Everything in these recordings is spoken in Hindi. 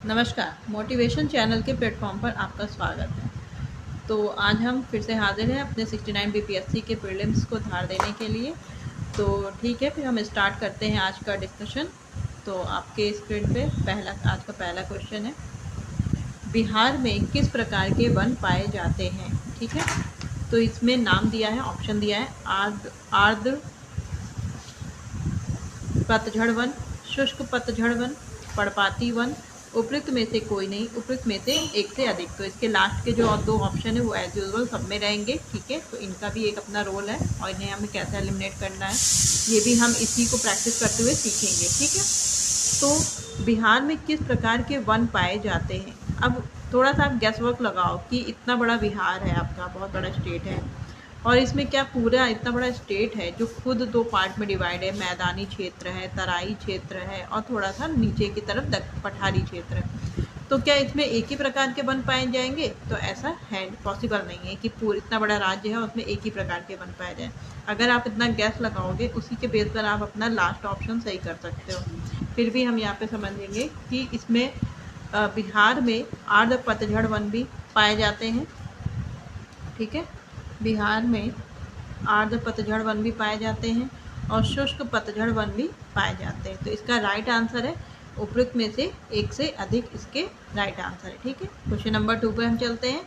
नमस्कार, मोटिवेशन चैनल के प्लेटफॉर्म पर आपका स्वागत है। तो आज हम फिर से हाजिर हैं अपने 69 बीपीएससी के प्रीलिम्स को धार देने के लिए। तो ठीक है, फिर हम स्टार्ट करते हैं आज का डिस्कशन। तो आपके स्क्रीन पे आज का पहला क्वेश्चन है, बिहार में किस प्रकार के वन पाए जाते हैं। ठीक है, तो इसमें नाम दिया है, ऑप्शन दिया है आर्द्र पतझड़ वन, शुष्क पतझड़ वन, पर्णपाती वन, उपयुक्त में से कोई नहीं, उपयुक्त में से एक से अधिक। तो इसके लास्ट के जो दो ऑप्शन है वो एज यूजुअल सब में रहेंगे। ठीक है, तो इनका भी एक अपना रोल है और इन्हें हमें कैसे एलिमिनेट करना है ये भी हम इसी को प्रैक्टिस करते हुए सीखेंगे। ठीक है, तो बिहार में किस प्रकार के वन पाए जाते हैं। अब थोड़ा सा आप गैस वर्क लगाओ कि इतना बड़ा बिहार है आपका, बहुत बड़ा स्टेट है, और इसमें क्या पूरा इतना बड़ा स्टेट है जो खुद दो पार्ट में डिवाइड है, मैदानी क्षेत्र है, तराई क्षेत्र है और थोड़ा सा नीचे की तरफ पठारी क्षेत्र है। तो क्या इसमें एक ही प्रकार के वन पाए जाएंगे? तो ऐसा है, पॉसिबल नहीं है कि पूरा इतना बड़ा राज्य है उसमें एक ही प्रकार के वन पाए जाए। अगर आप इतना गैस लगाओगे उसी के बेस पर आप अपना लास्ट ऑप्शन सही कर सकते हो। फिर भी हम यहाँ पे समझेंगे कि इसमें बिहार में आर्द्र पतझड़ वन भी पाए जाते हैं। ठीक है, बिहार में आर्द्र पतझड़ वन भी पाए जाते हैं और शुष्क पतझड़ वन भी पाए जाते हैं। तो इसका राइट आंसर है उपयुक्त में से एक से अधिक, इसके राइट आंसर है। ठीक है, क्वेश्चन नंबर 2 पे हम चलते हैं।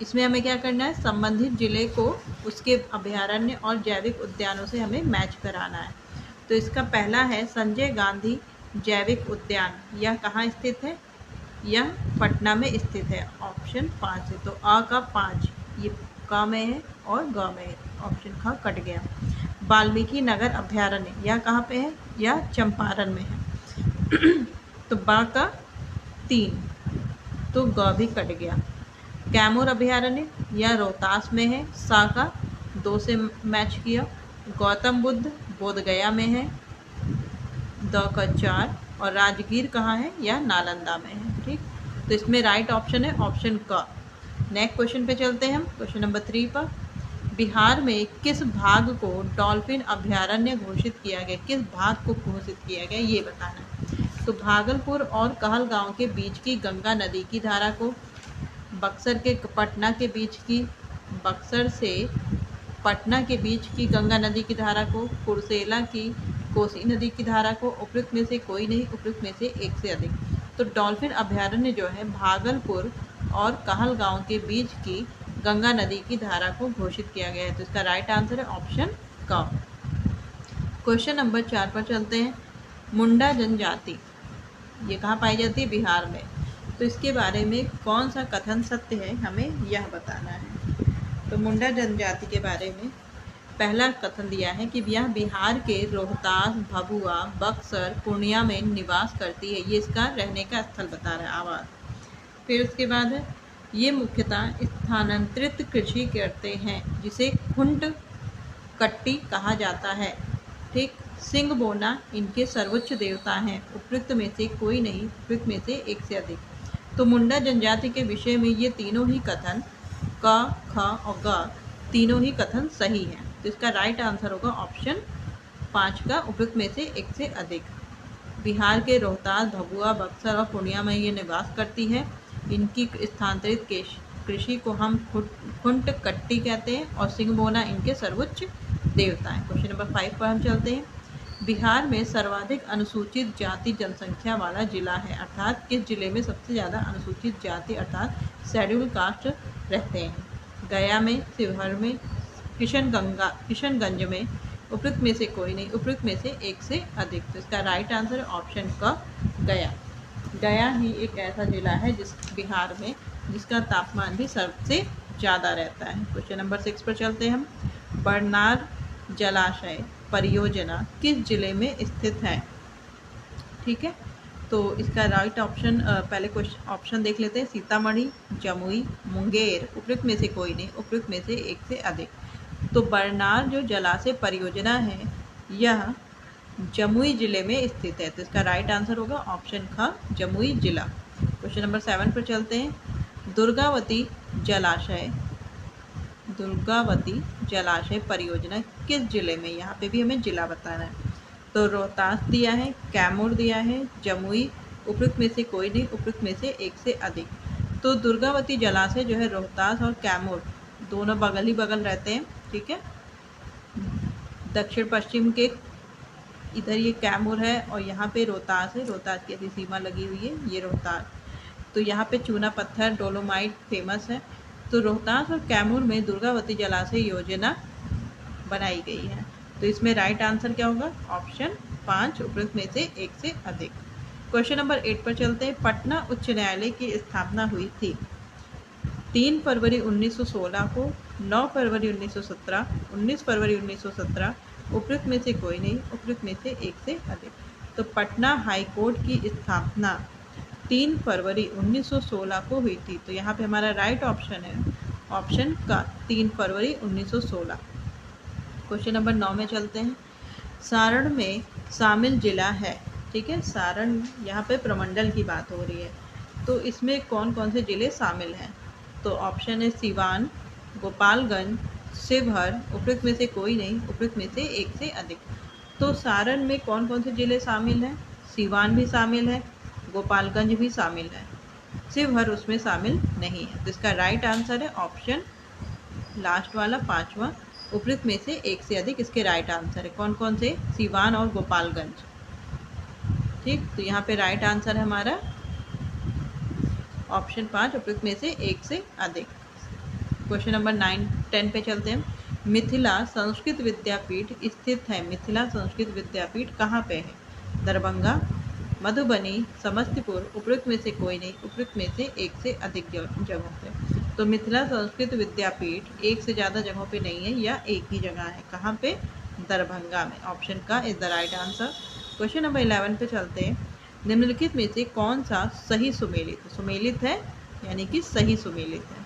इसमें हमें क्या करना है, संबंधित जिले को उसके अभयारण्य और जैविक उद्यानों से हमें मैच कराना है। तो इसका पहला है संजय गांधी जैविक उद्यान। यह कहाँ स्थित है? यह पटना में स्थित है। ऑप्शन 5 है, तो अ का 5 ये क में है और ग में है, ऑप्शन ख कट गया। वाल्मीकि नगर अभयारण्य यह कहाँ पे है? यह चंपारण में है। तो ब का 3, तो ग भी कट गया। कैमूर अभयारण्य यह रोहतास में है, सा का 2 से मैच किया। गौतम बुद्ध बोधगया में है, द का 4, और राजगीर कहाँ है? यह नालंदा में है। ठीक, तो इसमें राइट ऑप्शन है ऑप्शन क। नेक्स्ट क्वेश्चन पे चलते हैं हम, क्वेश्चन नंबर 3 पर। बिहार में किस भाग को डॉल्फिन अभयारण्य घोषित किया गया? किस भाग को घोषित किया गया ये बताना है। तो भागलपुर और कहलगांव के बीच की गंगा नदी की धारा को, बक्सर के पटना के बीच की, बक्सर से पटना के बीच की गंगा नदी की धारा को, कुर्सेला की कोसी नदी की धारा को, उपयुक्त में से कोई नहीं, उपयुक्त में से एक से अधिक। तो डॉल्फिन अभयारण्य जो है भागलपुर और कहलगांव के बीच की गंगा नदी की धारा को घोषित किया गया है। तो इसका राइट आंसर है ऑप्शन क। क्वेश्चन नंबर 4 पर चलते हैं। मुंडा जनजाति ये कहाँ पाई जाती है? बिहार में। तो इसके बारे में कौन सा कथन सत्य है हमें यह बताना है। तो मुंडा जनजाति के बारे में पहला कथन दिया है कि यह बिहार के रोहतास, भभुआ, बक्सर, पूर्णिया में निवास करती है। ये इसका रहने का स्थल बता रहा है, आवास। फिर उसके बाद है ये मुख्यतः स्थानांतरित कृषि करते हैं जिसे खुंट कट्टी कहा जाता है। ठीक, सिंह बोना इनके सर्वोच्च देवता हैं। उपयुक्त में से कोई नहीं, उपयुक्त में से एक से अधिक। तो मुंडा जनजाति के विषय में ये तीनों ही कथन क, ख और ग तीनों ही कथन सही हैं। तो इसका राइट आंसर होगा ऑप्शन 5 का, उपयुक्त में से एक से अधिक। बिहार के रोहतास, भभुआ, बक्सर और पूर्णिया में ये निवास करती है। इनकी स्थानांतरित कृषि को हम खुंट कट्टी कहते हैं और सिंह बोना इनके सर्वोच्च देवता हैं। क्वेश्चन नंबर 5 पर हम चलते हैं। बिहार में सर्वाधिक अनुसूचित जाति जनसंख्या वाला जिला है, अर्थात किस जिले में सबसे ज़्यादा अनुसूचित जाति अर्थात शेड्यूल कास्ट रहते हैं? गया में, शिवहर में, किशनगंज में, उपयुक्त में से कोई नहीं, उपयुक्त में से एक से अधिक। तो इसका राइट आंसर है ऑप्शन क, गया। गया ही एक ऐसा जिला है बिहार में जिसका तापमान भी सबसे ज़्यादा रहता है। क्वेश्चन नंबर 6 पर चलते हैं हम। बरनार जलाशय परियोजना किस जिले में स्थित है? ठीक है, तो इसका राइट ऑप्शन पहले क्वेश्चन ऑप्शन देख लेते हैं। सीतामढ़ी, जमुई, मुंगेर, उपयुक्त में से कोई नहीं, उपयुक्त में से एक से अधिक। तो बरनार जो जलाशय परियोजना है यह जमुई जिले में स्थित है। तो इसका राइट आंसर होगा ऑप्शन ख, जमुई जिला। क्वेश्चन नंबर 7 पर चलते हैं। दुर्गावती जलाशय परियोजना किस जिले में? यहाँ पे भी हमें जिला बताना है। तो रोहतास दिया है, कैमूर दिया है, जमुई उपयुक्त में से कोई नहीं, उपयुक्त में से एक से अधिक। तो दुर्गावती जलाशय जो है रोहतास और कैमूर दोनों बगल ही बगल रहते हैं, ठीक है। दक्षिण पश्चिम के इधर ये कैमूर है और यहाँ पे रोहतास है, रोहतास की ऐसी सीमा लगी हुई है, ये रोहतास। तो यहाँ पे चूना पत्थर डोलोमाइट फेमस है। तो रोहतास और कैमूर में दुर्गावती जलाशय योजना बनाई गई है। तो इसमें राइट आंसर क्या होगा? ऑप्शन 5, उपयुक्त में से एक से अधिक। क्वेश्चन नंबर 8 पर चलते हैं। पटना उच्च न्यायालय की स्थापना हुई थी 3 फरवरी 1916 को, 9 फरवरी 1917, 19 फरवरी 1917, उपयुक्त में से कोई नहीं, उपयुक्त में से एक से अधिक। तो पटना हाई कोर्ट की स्थापना 3 फरवरी 1916 को हुई थी। तो यहाँ पे हमारा राइट ऑप्शन है ऑप्शन का 3 फरवरी 1916। क्वेश्चन नंबर 9 में चलते हैं। सारण में शामिल जिला है, ठीक है। सारण यहाँ पे प्रमंडल की बात हो रही है। तो इसमें कौन कौन से जिले शामिल हैं? तो ऑप्शन है सिवान, गोपालगंज, शिवहर, उपयुक्त में से कोई नहीं, उपयुक्त में से एक से अधिक। तो सारण में कौन कौन से जिले शामिल हैं? सिवान भी शामिल है, गोपालगंज भी शामिल है, शिवहर उसमें शामिल नहीं है। तो इसका राइट आंसर है ऑप्शन लास्ट वाला 5वां, उपयुक्त में से एक से अधिक इसके राइट आंसर है। कौन कौन से? सिवान और गोपालगंज, ठीक। तो यहाँ पे राइट आंसर है हमारा ऑप्शन 5, उपयुक्त में से एक से अधिक। क्वेश्चन नंबर 9-10 पे चलते हैं। मिथिला संस्कृत विद्यापीठ स्थित है। मिथिला संस्कृत विद्यापीठ कहाँ पे है? दरभंगा, मधुबनी, समस्तीपुर, उपयुक्त में से कोई नहीं, उपयुक्त में से एक से अधिक जगहों पे। तो मिथिला संस्कृत विद्यापीठ एक से ज़्यादा जगहों पे नहीं है, या एक ही जगह है। कहाँ पे? दरभंगा में। ऑप्शन का is the right answer. Question number 11 पे चलते हैं। निम्नलिखित में से कौन सा सही सुमेलित? सुमेलित है यानी कि सही सुमेलित है।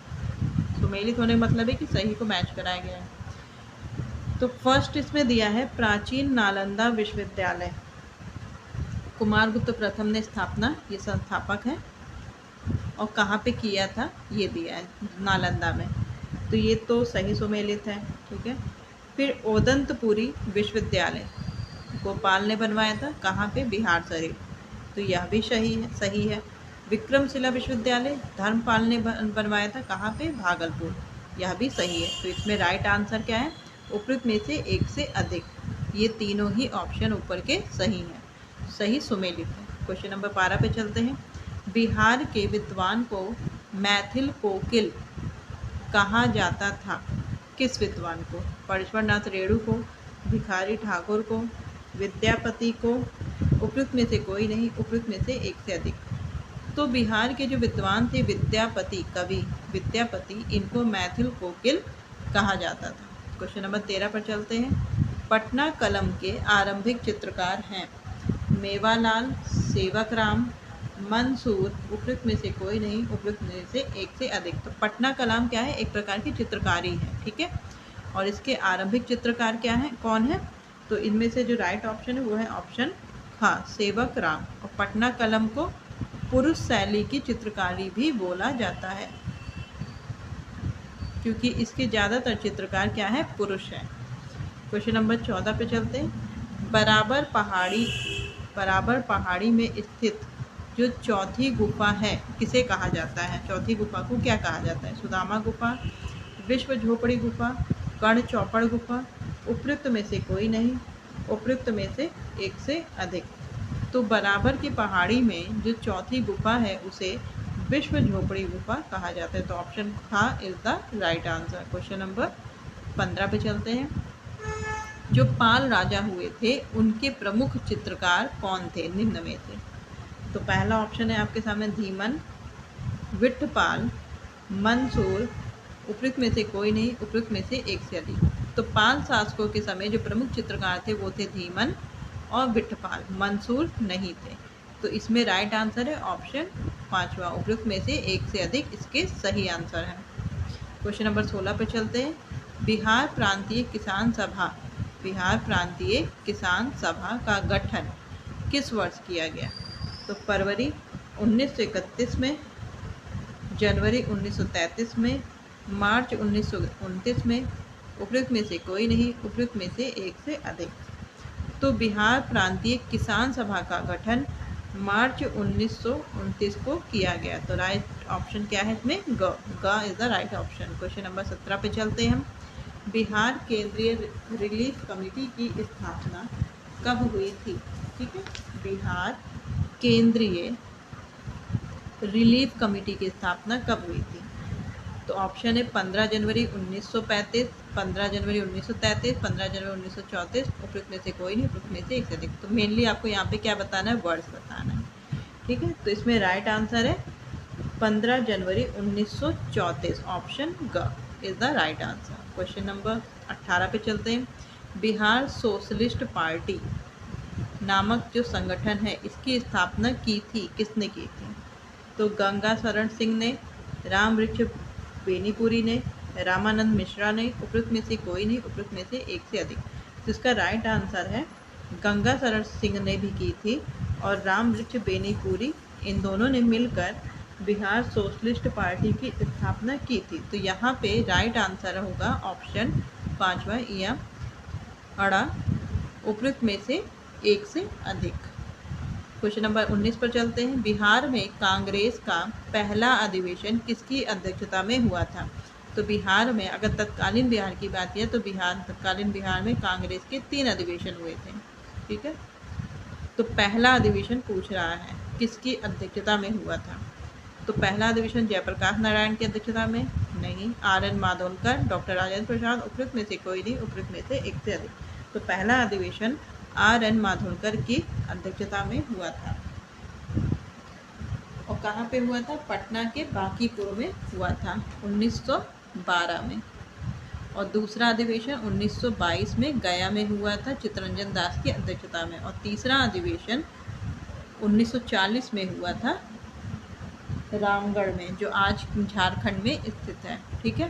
सुमेलित होने का मतलब है कि सही को मैच कराया गया है। तो फर्स्ट इसमें दिया है प्राचीन नालंदा विश्वविद्यालय, कुमारगुप्त प्रथम ने स्थापना, ये संस्थापक है। और कहाँ पे किया था ये दिया है, नालंदा में। तो ये तो सही सुमेलित है, ठीक है। फिर ओदंतपुरी विश्वविद्यालय गोपाल ने बनवाया था, कहाँ पे? बिहार शरीफ, तो यह भी सही है। विक्रमशिला विश्वविद्यालय धर्मपाल ने बनवाया था, कहाँ पे? भागलपुर, यह भी सही है। तो इसमें राइट आंसर क्या है? उपयुक्त में से एक से अधिक। ये तीनों ही ऑप्शन ऊपर के सही हैं, सही सुमेलित है। क्वेश्चन नंबर 12 पे चलते हैं। बिहार के विद्वान को मैथिल कोकिल कहा जाता था। किस विद्वान को? परमेश्वरनाथ रेणु को, भिखारी ठाकुर को, विद्यापति को, उपयुक्त में से कोई नहीं, उपयुक्त में से एक से अधिक। तो बिहार के जो विद्वान थे विद्यापति, कवि विद्यापति, इनको मैथिल कोकिल कहा जाता था। क्वेश्चन नंबर 13 पर चलते हैं। पटना कलम के आरंभिक चित्रकार हैं मेवालाल, सेवकराम, मंसूर, उपयुक्त में से कोई नहीं, उपयुक्त में से एक से अधिक। तो पटना कलम क्या है? एक प्रकार की चित्रकारी है, ठीक है। और इसके आरंभिक चित्रकार क्या है, कौन है? तो इनमें से जो राइट ऑप्शन है वो है ऑप्शन हाँ, सेवकराम। और पटना कलम को पुरुष शैली की चित्रकारी भी बोला जाता है, क्योंकि इसके ज़्यादातर चित्रकार क्या है? पुरुष है। क्वेश्चन नंबर 14 पे चलते हैं। बराबर पहाड़ी में स्थित जो चौथी गुफा है किसे कहा जाता है? चौथी गुफा को क्या कहा जाता है? सुदामा गुफा, विश्व झोपड़ी गुफा, कर्ण चौपड़ गुफा, उपयुक्त में से कोई नहीं, उपयुक्त में से एक से अधिक। तो बराबर की पहाड़ी में जो चौथी गुफा है उसे विश्व झोपड़ी गुफा कहा जाता है। तो ऑप्शन था is the right answer. Question number 15 पे चलते हैं। जो पाल राजा हुए थे उनके प्रमुख चित्रकार कौन थे निम्न में से? तो पहला ऑप्शन है आपके सामने धीमन, विट्ठपाल, मंसूर, उपयुक्त में से कोई नहीं, उपयुक्त में से एक से अधिक। तो पाल शासकों के समय जो प्रमुख चित्रकार थे वो थे धीमन और विट्ठपाल, मंसूर नहीं थे। तो इसमें राइट आंसर है ऑप्शन 5वां, उपयुक्त में से एक से अधिक इसके सही आंसर है। क्वेश्चन नंबर 16 पे चलते हैं। बिहार प्रांतीय किसान सभा का गठन किस वर्ष किया गया? तो फरवरी 1931 में, जनवरी 1933 में, मार्च 1929 में, उपयुक्त में से कोई नहीं, उपयुक्त में से एक से अधिक। तो बिहार प्रांतीय किसान सभा का गठन मार्च 1929 को किया गया। तो राइट ऑप्शन क्या है इसमें? ग is the right option. Question number 17 पे चलते हैं हम। बिहार केंद्रीय रिलीफ कमेटी की स्थापना कब हुई थी? ठीक है, बिहार केंद्रीय रिलीफ कमेटी की स्थापना कब हुई थी? तो ऑप्शन है 15 जनवरी 1935, 15 जनवरी 1933, 15 जनवरी 1934, उपयुक्त में से कोई नहीं, उपयुक्त में से एक से अधिक। तो मेनली आपको यहाँ पे क्या बताना है? वर्ड्स बताना है। ठीक है, तो इसमें राइट आंसर है 15 जनवरी 1934, ऑप्शन ग is the right answer. Question number 18 पे चलते हैं। बिहार सोशलिस्ट पार्टी नामक जो संगठन है, इसकी स्थापना की थी, किसने की थी? तो गंगा शरण सिंह ने, राम वृक्ष बेनीपुरी ने, रामानंद मिश्रा ने, उपयुक्त में से कोई नहीं, उपयुक्त में से एक से अधिक। तो इसका राइट आंसर है गंगा शरण सिंह ने भी की थी और राम वृक्ष बेनीपुरी, इन दोनों ने मिलकर बिहार सोशलिस्ट पार्टी की स्थापना की थी। तो यहाँ पे राइट आंसर होगा ऑप्शन 5वां या अड़ा, उपयुक्त में से एक से अधिक। क्वेश्चन नंबर 19 पर चलते हैं। बिहार में कांग्रेस का पहला अधिवेशन किसकी अध्यक्षता में हुआ था? तो बिहार में अगर तत्कालीन बिहार की बात किया तो तत्कालीन बिहार में कांग्रेस के 3 अधिवेशन हुए थे। ठीक है, तो पहला अधिवेशन पूछ रहा है किसकी अध्यक्षता में हुआ था? तो पहला अधिवेशन जयप्रकाश नारायण की अध्यक्षता में नहीं, RN माधोलकर, डॉक्टर राजेंद्र प्रसाद, उपयुक्त में से कोई नहीं, उपयुक्त में से एक से अधिक। तो पहला अधिवेशन RN माधोलकर की अध्यक्षता में हुआ था। और कहाँ पे हुआ था? पटना के बांकीपुर में हुआ था 1912 में। और दूसरा अधिवेशन 1922 में गया में हुआ था चित्तरंजन दास की अध्यक्षता में। और तीसरा अधिवेशन 1940 में हुआ था रामगढ़ में, जो आज झारखंड में स्थित है। ठीक है,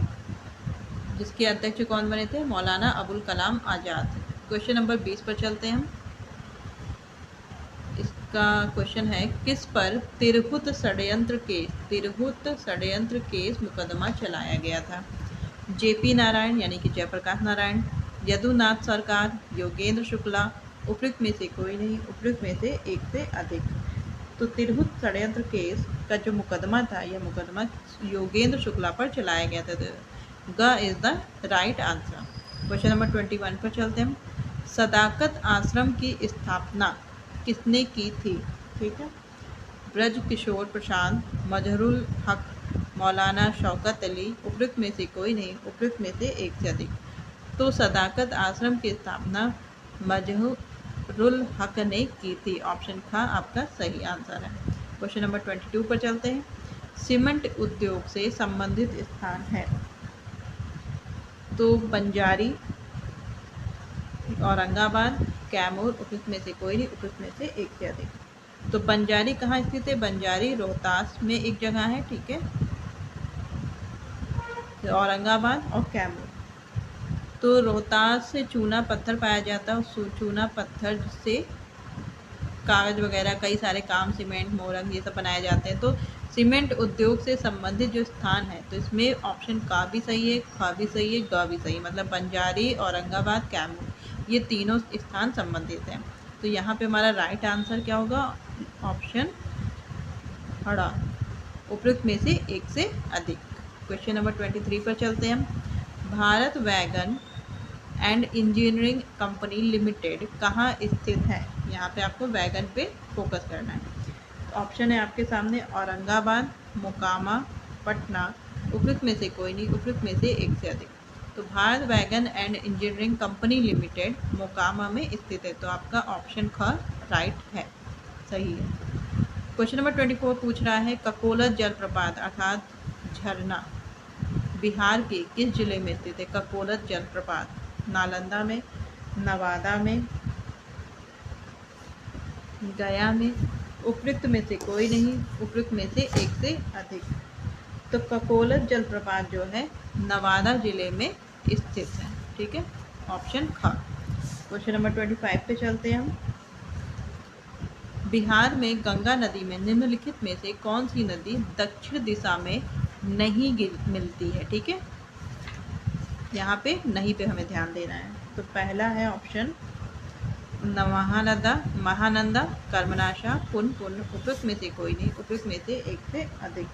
जिसके अध्यक्ष कौन बने थे? मौलाना अबुल कलाम आज़ाद। क्वेश्चन नंबर 20 पर चलते हैं हम। इसका क्वेश्चन है किस पर तिरहुत षड्यंत्र केस मुकदमा चलाया गया था? JP नारायण यानी कि जयप्रकाश नारायण, यदुनाथ सरकार, योगेंद्र शुक्ला, उपयुक्त में से कोई नहीं, उपयुक्त में से एक से अधिक। तो तिरहुत षड्यंत्र केस का जो मुकदमा था, यह मुकदमा योगेंद्र शुक्ला पर चलाया गया था। तो ग is the right answer. Question number 21 पर चलते हैं। सदाकत आश्रम की स्थापना किसने की थी? ठीक है, ब्रज किशोर प्रसाद, मजहरुल हक, मौलाना शौकत अली, उपयुक्त में से कोई नहीं, उपयुक्त में से एक से अधिक। तो सदाकत आश्रम की स्थापना मजहरुल हक ने की थी, ऑप्शन ख आपका सही आंसर है। क्वेश्चन नंबर 22 पर चलते हैं। सीमेंट उद्योग से संबंधित स्थान है? तो बंजारी, औरंगाबाद, कैमूर, उपयुक्त में से कोई नहीं, उपयुक्त में से एक से अधिक। तो बंजारी कहाँ स्थित है? बंजारी रोहतास में एक जगह है। ठीक है, तो औरंगाबाद और कैमूर। तो रोहतास से चूना पत्थर पाया जाता है, उस चूना पत्थर से कागज वगैरह कई सारे काम, सीमेंट, मोरंग, ये सब बनाए जाते हैं। तो सीमेंट उद्योग से संबंधित जो स्थान है, तो इसमें ऑप्शन का भी सही है, ख भी सही है, ग भी सही, मतलब बंजारी, औरंगाबाद, कैमूर, ये तीनों स्थान संबंधित हैं। तो यहाँ पे हमारा राइट आंसर क्या होगा? ऑप्शन हड़ा, उपयुक्त में से एक से अधिक। क्वेश्चन नंबर 23 पर चलते हैं हम। Bharat wagon and engineering company limited कहाँ स्थित है? यहाँ पे आपको वैगन पे फोकस करना है। तो ऑप्शन है आपके सामने औरंगाबाद, मोकामा, पटना, उपयुक्त में से कोई नहीं, उपयुक्त में से एक से अधिक। तो Bharat wagon and engineering company limited Mokama में स्थित है। तो आपका ऑप्शन ख राइट है, सही है। क्वेश्चन नंबर 24 पूछ रहा है ककोलत जलप्रपात अर्थात झरना बिहार के किस जिले में स्थित है? ककोलत जलप्रपात नालंदा में, नवादा में, गया में, उपयुक्त में से कोई नहीं, उपयुक्त में से एक से अधिक। तो ककोलत जलप्रपात जो है नवादा जिले में स्थित है। ठीक है, ऑप्शन ख। क्वेश्चन नंबर 25 पे चलते हैं हम। बिहार में गंगा नदी में निम्नलिखित में से कौन सी नदी दक्षिण दिशा में नहीं मिलती है? ठीक है, यहाँ पे नहीं पे हमें ध्यान देना है। तो पहला है ऑप्शन महानदा, महानंदा, कर्मनाशा, पुन पुन, उपयुक्त में से कोई नहीं, उपयुक्त में से एक से अधिक।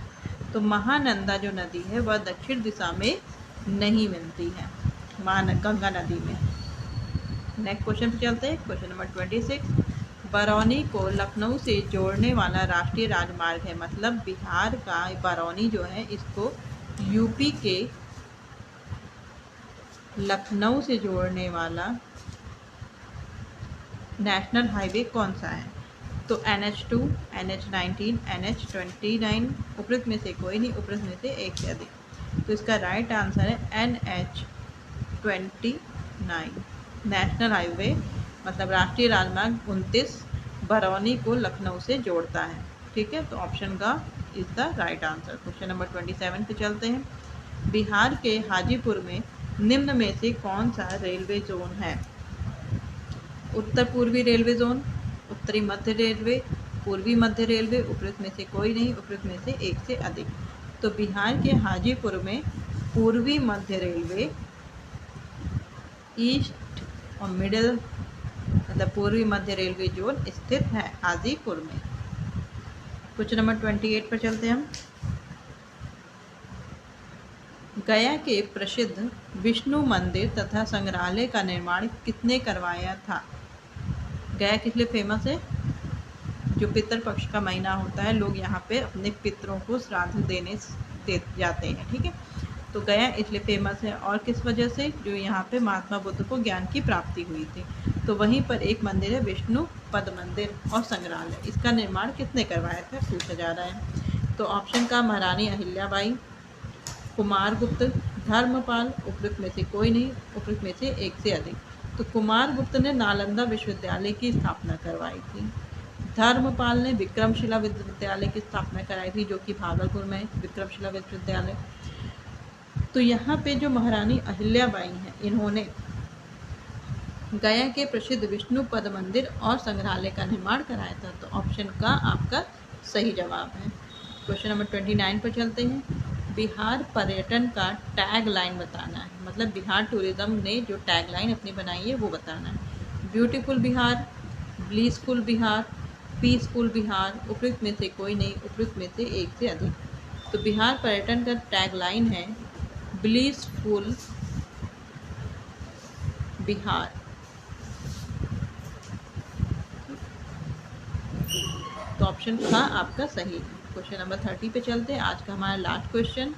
तो महानंदा जो नदी है वह दक्षिण दिशा में नहीं मिलती है, गंगा नदी में। नेक्स्ट क्वेश्चन पे चलते हैं। क्वेश्चन नंबर 26, बरौनी को लखनऊ से जोड़ने वाला राष्ट्रीय राजमार्ग है। मतलब बिहार का बरौनी जो है इसको यूपी के लखनऊ से जोड़ने वाला नेशनल हाईवे कौन सा है? तो NH2, NH19, NH29, उपयुक्त में से कोई नहीं, उपयुक्त में से एक से अधिक। तो इसका राइट आंसर है NH29, नेशनल हाईवे मतलब राष्ट्रीय राजमार्ग 29 बरौनी को लखनऊ से जोड़ता है। ठीक है, तो ऑप्शन का is the right answer. Question number 27 पे चलते हैं। बिहार के हाजीपुर में निम्न में से कौन सा रेलवे जोन है? उत्तर पूर्वी रेलवे जोन, उत्तरी मध्य रेलवे, पूर्वी मध्य रेलवे, उपयुक्त में से कोई नहीं, उपयुक्त में से एक से अधिक। तो बिहार के हाजीपुर में पूर्वी मध्य रेलवे, ईस्ट और मिडिल मतलब पूर्वी मध्य रेलवे जोन स्थित है हाजीपुर में। क्वेश्चन नंबर 28 पर चलते हैं हम। गया के प्रसिद्ध विष्णु मंदिर तथा संग्रहालय का निर्माण किसने करवाया था? गया किस लिए फेमस है? जो पितृ पक्ष का महीना होता है, लोग यहाँ पे अपने पितरों को श्राद्ध देने जाते हैं। ठीक है, तो गया इसलिए फेमस है। और किस वजह से? जो यहाँ पे महात्मा बुद्ध को ज्ञान की प्राप्ति हुई थी। तो वहीं पर एक मंदिर है विष्णु पद मंदिर और संग्रहालय, इसका निर्माण किसने करवाया था पूछा जा रहा है। तो ऑप्शन का महारानी अहिल्याबाई, कुमारगुप्त, धर्मपाल, उपयुक्त में से कोई नहीं, उपयुक्त में से एक से अधिक। तो कुमारगुप्त ने नालंदा विश्वविद्यालय की स्थापना करवाई थी। धर्मपाल ने विक्रमशिला विश्वविद्यालय की स्थापना कराई थी, जो कि भागलपुर में विक्रमशिला विश्वविद्यालय। तो यहाँ पे जो महारानी अहिल्याबाई हैं, इन्होंने गया के प्रसिद्ध विष्णु पद मंदिर और संग्रहालय का निर्माण कराया था। तो ऑप्शन का आपका सही जवाब है। क्वेश्चन नंबर 29 पर चलते हैं। बिहार पर्यटन का टैग लाइन बताना है। मतलब बिहार टूरिज्म ने जो टैग लाइन अपनी बनाई है वो बताना है। ब्यूटीफुल बिहार, ब्लीसफुल बिहार, पीसफुल बिहार, उपयुक्त में से कोई नहीं, उपयुक्त में से एक से अधिक। तो बिहार पर्यटन का टैग लाइन है ब्लीसफुल बिहार। तो ऑप्शन था आपका सही। क्वेश्चन नंबर 30 पे चलते हैं। आज का हमारा लास्ट क्वेश्चन।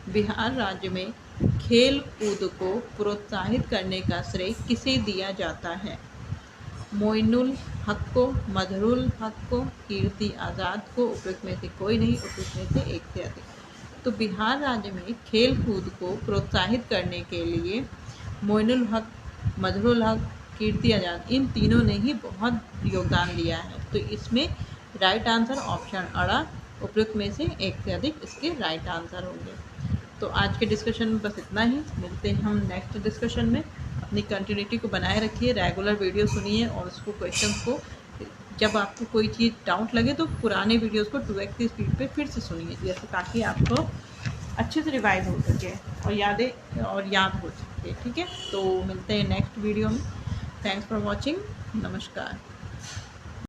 बिहार राज्य में खेल कूद को प्रोत्साहित करने का श्रेय किसे दिया जाता है? मोइनुल हक को, मजहरुल हक को, कीर्ति आज़ाद को, उपयुक्त में से कोई नहीं, उपयुक्त में से एक से अधिक। तो बिहार राज्य में खेल कूद को प्रोत्साहित करने के लिए मोइनुल हक, मजहरुल हक, कीर्ति आज़ाद, इन तीनों ने ही बहुत योगदान दिया है। तो इसमें राइट आंसर ऑप्शन अड़ा, उपयुक्त में से एक से अधिक इसके राइट आंसर होंगे। तो आज के डिस्कशन में बस इतना ही। मिलते हैं हम नेक्स्ट डिस्कशन में। अपनी कंटिन्यूटी को बनाए रखिए, रेगुलर वीडियो सुनिए और उसको क्वेश्चंस को जब आपको कोई चीज़ डाउट लगे तो पुराने वीडियोस को 2x की स्पीड पे फिर से सुनिए, जैसे ताकि आपको अच्छे से रिवाइज हो सके और याद हो सके। ठीक है, तो मिलते हैं नेक्स्ट वीडियो में। Thanks for watching. नमस्कार।